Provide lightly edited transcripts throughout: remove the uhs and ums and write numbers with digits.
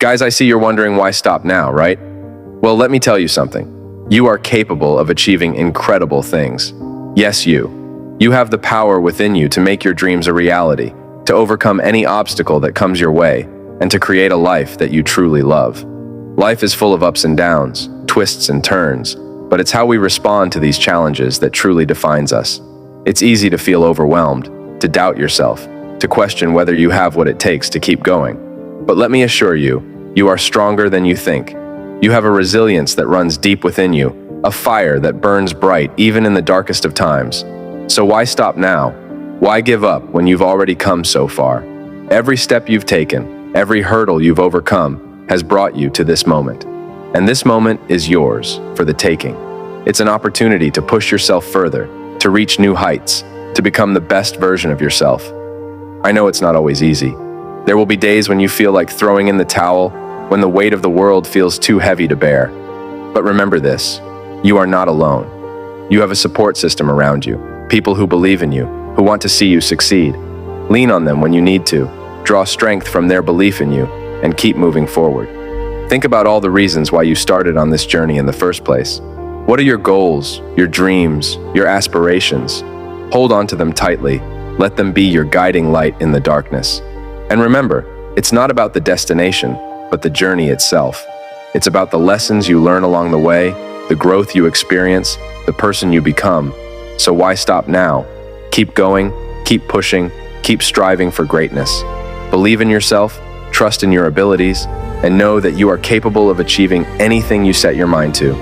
Guys, I see you're wondering why stop now, right? Well, let me tell you something. You are capable of achieving incredible things. Yes, you. You have the power within you to make your dreams a reality, to overcome any obstacle that comes your way, and to create a life that you truly love. Life is full of ups and downs, twists and turns, but it's how we respond to these challenges that truly defines us. It's easy to feel overwhelmed, to doubt yourself, to question whether you have what it takes to keep going. But let me assure you, you are stronger than you think. You have a resilience that runs deep within you, a fire that burns bright even in the darkest of times. So why stop now? Why give up when you've already come so far? Every step you've taken, every hurdle you've overcome has brought you to this moment. And this moment is yours for the taking. It's an opportunity to push yourself further, to reach new heights, to become the best version of yourself. I know it's not always easy. There will be days when you feel like throwing in the towel, when the weight of the world feels too heavy to bear. But remember this, you are not alone. You have a support system around you, people who believe in you, who want to see you succeed. Lean on them when you need to, draw strength from their belief in you, and keep moving forward. Think about all the reasons why you started on this journey in the first place. What are your goals, your dreams, your aspirations? Hold on to them tightly. Let them be your guiding light in the darkness. And remember, it's not about the destination, but the journey itself. It's about the lessons you learn along the way, the growth you experience, the person you become. So why stop now? Keep going, keep pushing, keep striving for greatness. Believe in yourself, trust in your abilities, and know that you are capable of achieving anything you set your mind to.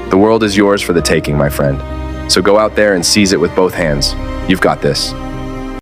The world is yours for the taking, my friend. So go out there and seize it with both hands. You've got this.